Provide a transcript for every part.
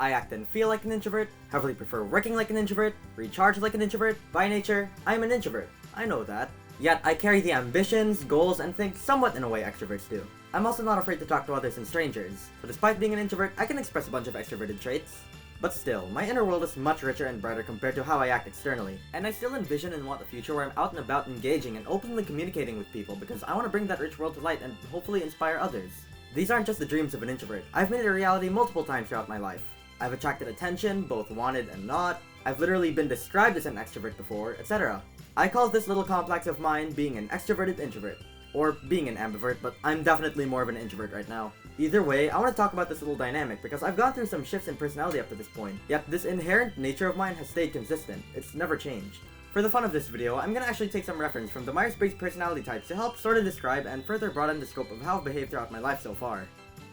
I act and feel like an introvert, heavily prefer working like an introvert, recharge like an introvert. By nature, I'm an introvert. I know that. Yet, I carry the ambitions, goals, and think somewhat in a way extroverts do. I'm also not afraid to talk to others and strangers, so despite being an introvert, I can express a bunch of extroverted traits. But still, my inner world is much richer and brighter compared to how I act externally, and I still envision and want a future where I'm out and about engaging and openly communicating with people because I want to bring that rich world to light and hopefully inspire others. These aren't just the dreams of an introvert. I've made it a reality multiple times throughout my life. I've attracted attention, both wanted and not. I've literally been described as an extrovert before, etc. I call this little complex of mine being an extroverted introvert. Or being an ambivert, but I'm definitely more of an introvert right now. Either way, I want to talk about this little dynamic because I've gone through some shifts in personality up to this point, yet this inherent nature of mine has stayed consistent. It's never changed. For the fun of this video, I'm gonna actually take some reference from the Myers-Briggs personality types to help sort of describe and further broaden the scope of how I've behaved throughout my life so far.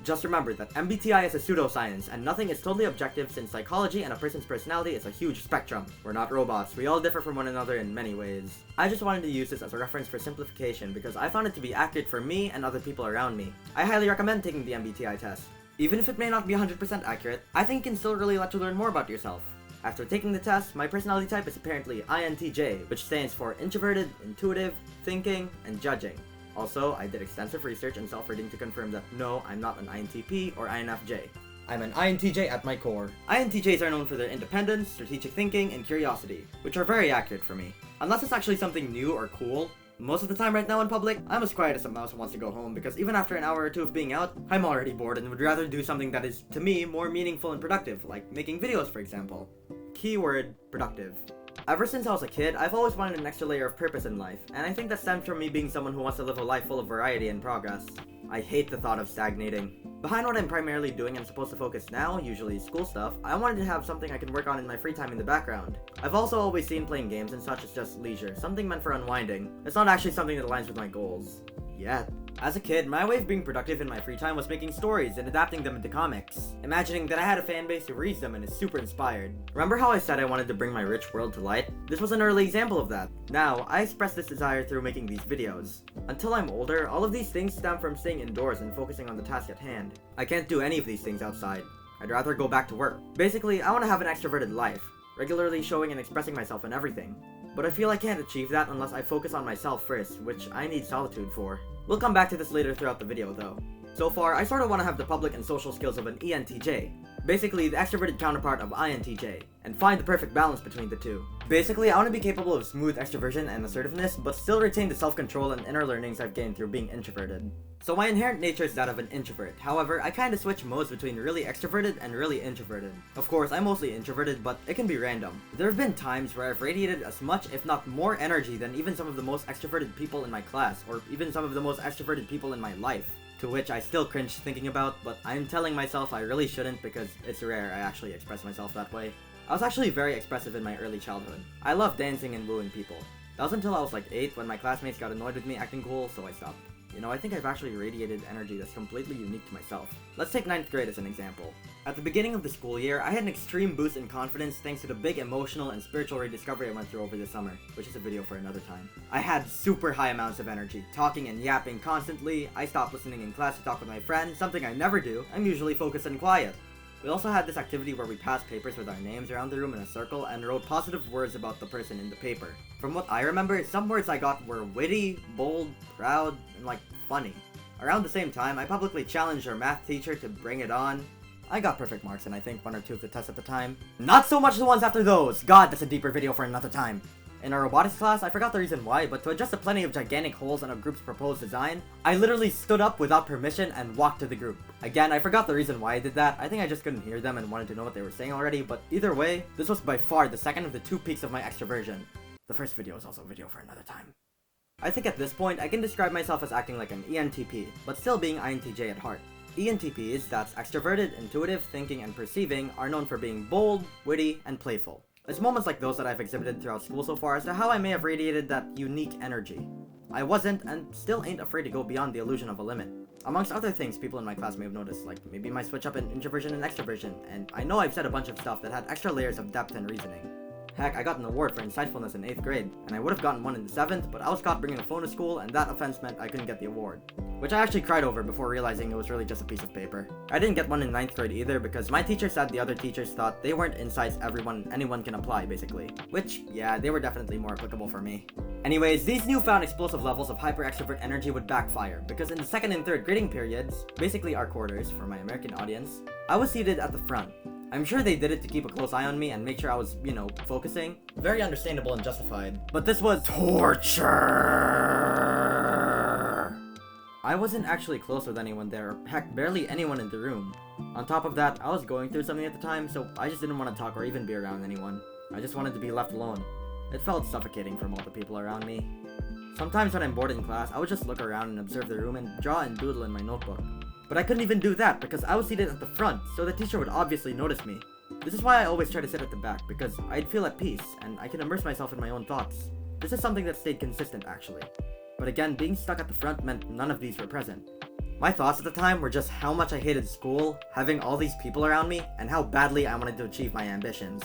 Just remember that MBTI is a pseudoscience, and nothing is totally objective since psychology and a person's personality is a huge spectrum. We're not robots, we all differ from one another in many ways. I just wanted to use this as a reference for simplification because I found it to be accurate for me and other people around me. I highly recommend taking the MBTI test. Even if it may not be 100% accurate, I think it can still really let you learn more about yourself. After taking the test, my personality type is apparently INTJ, which stands for Introverted, Intuitive, Thinking, and Judging. Also, I did extensive research and self-reading to confirm that no, I'm not an INTP or INFJ. I'm an INTJ at my core. INTJs are known for their independence, strategic thinking, and curiosity, which are very accurate for me. Unless it's actually something new or cool. Most of the time right now in public, I'm as quiet as a mouse who wants to go home because even after an hour or two of being out, I'm already bored and would rather do something that is, to me, more meaningful and productive, like making videos for example. Keyword, productive. Ever since I was a kid, I've always wanted an extra layer of purpose in life, and I think that stems from me being someone who wants to live a life full of variety and progress. I hate the thought of stagnating. Behind what I'm primarily doing and supposed to focus now, usually school stuff, I wanted to have something I can work on in my free time in the background. I've also always seen playing games and such as just leisure, something meant for unwinding. It's not actually something that aligns with my goals. Yet. As a kid, my way of being productive in my free time was making stories and adapting them into comics, imagining that I had a fan base who reads them and is super inspired. Remember how I said I wanted to bring my rich world to light? This was an early example of that. Now, I express this desire through making these videos. Until I'm older, all of these things stem from staying indoors and focusing on the task at hand. I can't do any of these things outside. I'd rather go back to work. Basically, I want to have an extroverted life, regularly showing and expressing myself in everything. But I feel I can't achieve that unless I focus on myself first, which I need solitude for. We'll come back to this later throughout the video though. So far, I sort of want to have the public and social skills of an ENTJ, basically the extroverted counterpart of INTJ, and find the perfect balance between the two. Basically, I want to be capable of smooth extroversion and assertiveness, but still retain the self-control and inner learnings I've gained through being introverted. So my inherent nature is that of an introvert. However, I kinda switch modes between really extroverted and really introverted. Of course, I'm mostly introverted, but it can be random. There have been times where I've radiated as much, if not more energy than even some of the most extroverted people in my class, or even some of the most extroverted people in my life. To which I still cringe thinking about, but I'm telling myself I really shouldn't because it's rare I actually express myself that way. I was actually very expressive in my early childhood. I loved dancing and wooing people. That was until I was like 8 when my classmates got annoyed with me acting cool, so I stopped. You know, I think I've actually radiated energy that's completely unique to myself. Let's take 9th grade as an example. At the beginning of the school year, I had an extreme boost in confidence thanks to the big emotional and spiritual rediscovery I went through over the summer, which is a video for another time. I had super high amounts of energy, talking and yapping constantly. I stopped listening in class to talk with my friends, something I never do. I'm usually focused and quiet. We also had this activity where we passed papers with our names around the room in a circle and wrote positive words about the person in the paper. From what I remember, some words I got were witty, bold, proud, and like funny. Around the same time, I publicly challenged our math teacher to bring it on. I got perfect marks in I think 1 or 2 of the tests at the time. Not so much the ones after those! God, that's a deeper video for another time. In our robotics class, I forgot the reason why, but to adjust the plenty of gigantic holes in a group's proposed design, I literally stood up without permission and walked to the group. Again, I forgot the reason why I did that. I think I just couldn't hear them and wanted to know what they were saying already, but either way, this was by far the second of the 2 peaks of my extroversion. The first video is also a video for another time. I think at this point, I can describe myself as acting like an ENTP, but still being INTJ at heart. ENTPs, that's extroverted, intuitive, thinking, and perceiving, are known for being bold, witty, and playful. It's moments like those that I've exhibited throughout school so far as to how I may have radiated that unique energy. I wasn't, and still ain't afraid to go beyond the illusion of a limit. Amongst other things people in my class may have noticed, like maybe my switch up in introversion and extroversion, and I know I've said a bunch of stuff that had extra layers of depth and reasoning. Heck, I got an award for insightfulness in 8th grade, and I would have gotten one in the 7th, but I was caught bringing a phone to school, and that offense meant I couldn't get the award. Which I actually cried over before realizing it was really just a piece of paper. I didn't get one in 9th grade either because my teacher said the other teachers thought they weren't insights anyone can apply, basically. Which, yeah, they were definitely more applicable for me. Anyways, these newfound explosive levels of hyper-extrovert energy would backfire, because in the 2nd and 3rd grading periods, basically our quarters for my American audience, I was seated at the front. I'm sure they did it to keep a close eye on me and make sure I was, focusing. Very understandable and justified. But this was torture! I wasn't actually close with anyone there, or heck, barely anyone in the room. On top of that, I was going through something at the time, so I just didn't want to talk or even be around anyone. I just wanted to be left alone. It felt suffocating from all the people around me. Sometimes when I'm bored in class, I would just look around and observe the room and draw and doodle in my notebook. But I couldn't even do that because I was seated at the front, so the teacher would obviously notice me. This is why I always try to sit at the back, because I'd feel at peace, and I can immerse myself in my own thoughts. This is something that stayed consistent, actually. But again, being stuck at the front meant none of these were present. My thoughts at the time were just how much I hated school, having all these people around me, and how badly I wanted to achieve my ambitions.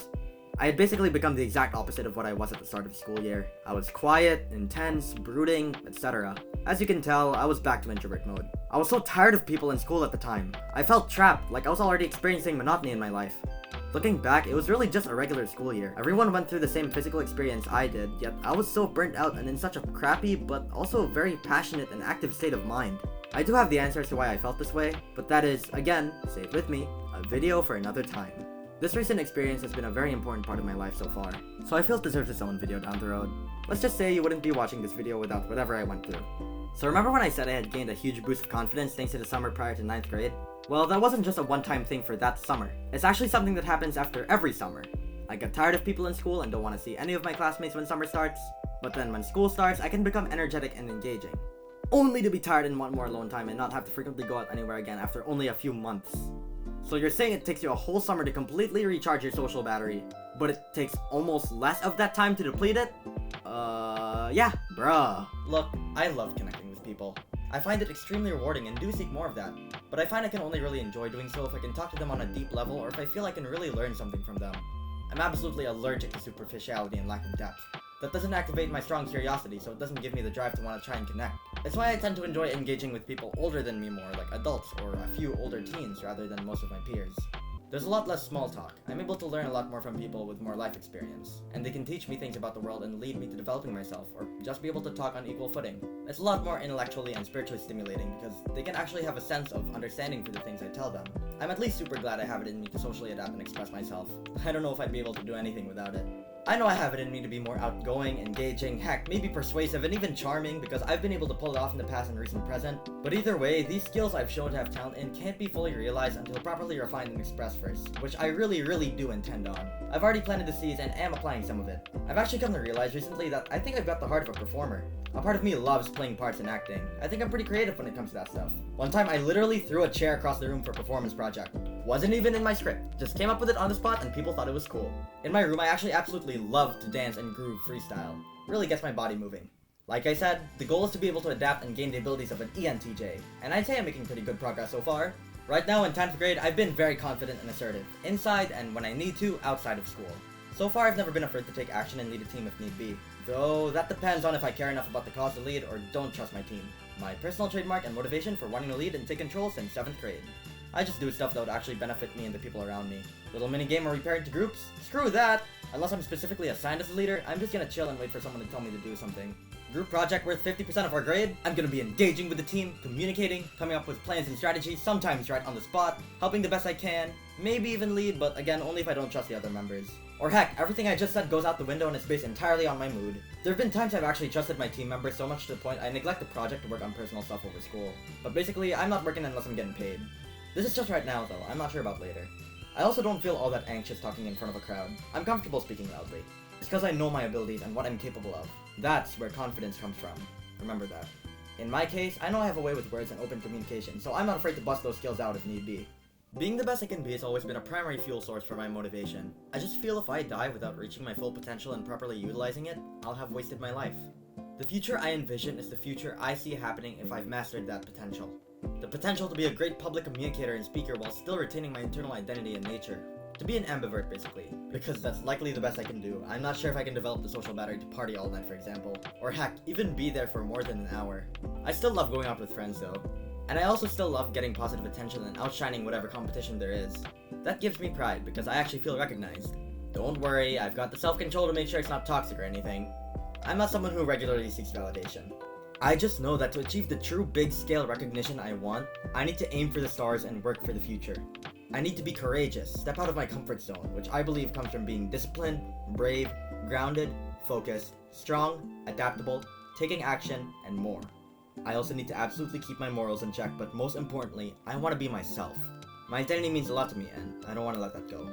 I had basically become the exact opposite of what I was at the start of the school year. I was quiet, intense, brooding, etc. As you can tell, I was back to introvert mode. I was so tired of people in school at the time. I felt trapped, like I was already experiencing monotony in my life. Looking back, it was really just a regular school year. Everyone went through the same physical experience I did, yet I was so burnt out and in such a crappy, but also very passionate and active state of mind. I do have the answers to why I felt this way, but that is, again, say it with me, a video for another time. This recent experience has been a very important part of my life so far, so I feel it deserves its own video down the road. Let's just say you wouldn't be watching this video without whatever I went through. So remember when I said I had gained a huge boost of confidence thanks to the summer prior to 9th grade? Well, that wasn't just a one-time thing for that summer. It's actually something that happens after every summer. I get tired of people in school and don't want to see any of my classmates when summer starts, but then when school starts, I can become energetic and engaging. Only to be tired and want more alone time and not have to frequently go out anywhere again after only a few months. So you're saying it takes you a whole summer to completely recharge your social battery, but it takes almost less of that time to deplete it? Yeah, bruh. Look, I love connecting with people. I find it extremely rewarding and do seek more of that, but I find I can only really enjoy doing so if I can talk to them on a deep level or if I feel I can really learn something from them. I'm absolutely allergic to superficiality and lack of depth. That doesn't activate my strong curiosity, so it doesn't give me the drive to want to try and connect. It's why I tend to enjoy engaging with people older than me more, like adults or a few older teens rather than most of my peers. There's a lot less small talk. I'm able to learn a lot more from people with more life experience, and they can teach me things about the world and lead me to developing myself, or just be able to talk on equal footing. It's a lot more intellectually and spiritually stimulating because they can actually have a sense of understanding for the things I tell them. I'm at least super glad I have it in me to socially adapt and express myself. I don't know if I'd be able to do anything without it. I know I have it in me to be more outgoing, engaging, heck, maybe persuasive, and even charming because I've been able to pull it off in the past and recent present. But either way, these skills I've shown to have talent in can't be fully realized until properly refined and expressed first, which I really do intend on. I've already planted the seeds and am applying some of it. I've actually come to realize recently that I think I've got the heart of a performer. A part of me loves playing parts and acting. I think I'm pretty creative when it comes to that stuff. One time I literally threw a chair across the room for a performance project. Wasn't even in my script, just came up with it on the spot and people thought it was cool. In my room I actually absolutely love to dance and groove freestyle. Really gets my body moving. Like I said, the goal is to be able to adapt and gain the abilities of an ENTJ, and I'd say I'm making pretty good progress so far. Right now in 10th grade, I've been very confident and assertive, inside and when I need to, outside of school. So far I've never been afraid to take action and lead a team if need be. Though that depends on if I care enough about the cause to lead or don't trust my team. My personal trademark and motivation for wanting to lead and take control since 7th grade. I just do stuff that would actually benefit me and the people around me. Little minigame where we pair into groups? Screw that! Unless I'm specifically assigned as a leader, I'm just gonna chill and wait for someone to tell me to do something. Group project worth 50% of our grade? I'm gonna be engaging with the team, communicating, coming up with plans and strategies, sometimes right on the spot, helping the best I can, maybe even lead, but again, only if I don't trust the other members. Or heck, everything I just said goes out the window and it's based entirely on my mood. There have been times I've actually trusted my team members so much to the point I neglect the project to work on personal stuff over school. But basically, I'm not working unless I'm getting paid. This is just right now though, I'm not sure about later. I also don't feel all that anxious talking in front of a crowd. I'm comfortable speaking loudly. It's because I know my abilities and what I'm capable of. That's where confidence comes from. Remember that. In my case, I know I have a way with words and open communication, so I'm not afraid to bust those skills out if need be. Being the best I can be has always been a primary fuel source for my motivation. I just feel if I die without reaching my full potential and properly utilizing it, I'll have wasted my life. The future I envision is the future I see happening if I've mastered that potential. The potential to be a great public communicator and speaker while still retaining my internal identity and nature. To be an ambivert, basically, because that's likely the best I can do. I'm not sure if I can develop the social battery to party all night, for example, or heck, even be there for more than an hour. I still love going out with friends though, and I also still love getting positive attention and outshining whatever competition there is. That gives me pride because I actually feel recognized. Don't worry, I've got the self-control to make sure it's not toxic or anything. I'm not someone who regularly seeks validation. I just know that to achieve the true big-scale recognition I want, I need to aim for the stars and work for the future. I need to be courageous, step out of my comfort zone, which I believe comes from being disciplined, brave, grounded, focused, strong, adaptable, taking action, and more. I also need to absolutely keep my morals in check, but most importantly, I want to be myself. My identity means a lot to me, and I don't want to let that go.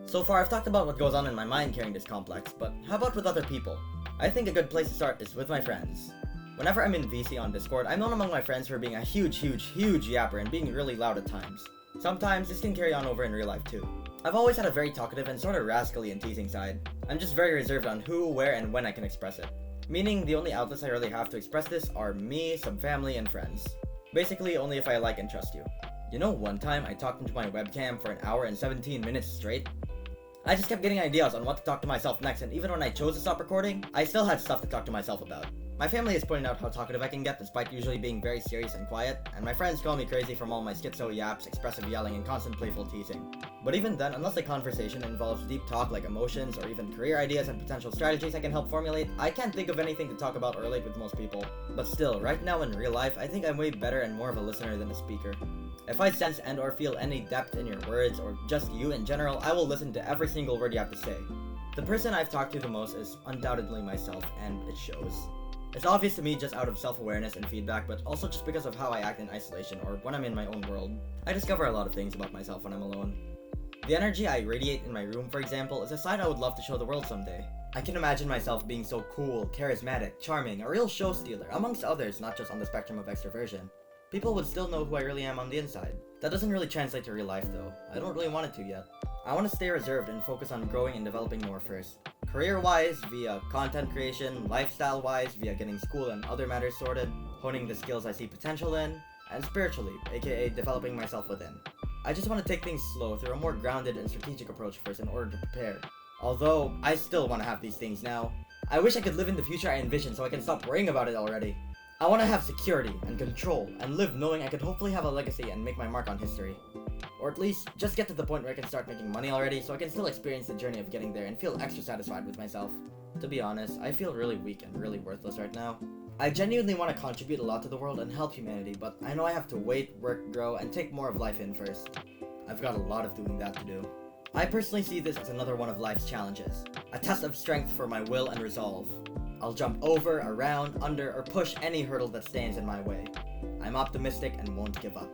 So far, I've talked about what goes on in my mind carrying this complex, but how about with other people? I think a good place to start is with my friends. Whenever I'm in VC on Discord, I'm known among my friends for being a huge yapper and being really loud at times. Sometimes this can carry on over in real life too. I've always had a very talkative and sort of rascally and teasing side. I'm just very reserved on who, where, and when I can express it. Meaning the only outlets I really have to express this are me, some family, and friends. Basically only if I like and trust you. You know, one time I talked into my webcam for an hour and 17 minutes straight? I just kept getting ideas on what to talk to myself next, and even when I chose to stop recording, I still had stuff to talk to myself about. My family has pointed out how talkative I can get despite usually being very serious and quiet, and my friends call me crazy from all my schizo yaps, expressive yelling, and constant playful teasing. But even then, unless the conversation involves deep talk like emotions or even career ideas and potential strategies I can help formulate, I can't think of anything to talk about or relate with most people. But still, right now in real life, I think I'm way better and more of a listener than a speaker. If I sense and or feel any depth in your words, or just you in general, I will listen to every single word you have to say. The person I've talked to the most is undoubtedly myself, and it shows. It's obvious to me just out of self-awareness and feedback, but also just because of how I act in isolation or when I'm in my own world. I discover a lot of things about myself when I'm alone. The energy I radiate in my room, for example, is a side I would love to show the world someday. I can imagine myself being so cool, charismatic, charming, a real show stealer, amongst others, not just on the spectrum of extroversion. People would still know who I really am on the inside. That doesn't really translate to real life though. I don't really want it to yet. I want to stay reserved and focus on growing and developing more first. Career-wise, via content creation, lifestyle-wise, via getting school and other matters sorted, honing the skills I see potential in, and spiritually, aka developing myself within. I just want to take things slow through a more grounded and strategic approach first in order to prepare. Although, I still want to have these things now. I wish I could live in the future I envision so I can stop worrying about it already. I want to have security and control and live knowing I could hopefully have a legacy and make my mark on history. Or at least, just get to the point where I can start making money already so I can still experience the journey of getting there and feel extra satisfied with myself. To be honest, I feel really weak and really worthless right now. I genuinely want to contribute a lot to the world and help humanity, but I know I have to wait, work, grow, and take more of life in first. I've got a lot of doing that to do. I personally see this as another one of life's challenges. A test of strength for my will and resolve. I'll jump over, around, under, or push any hurdle that stands in my way. I'm optimistic and won't give up.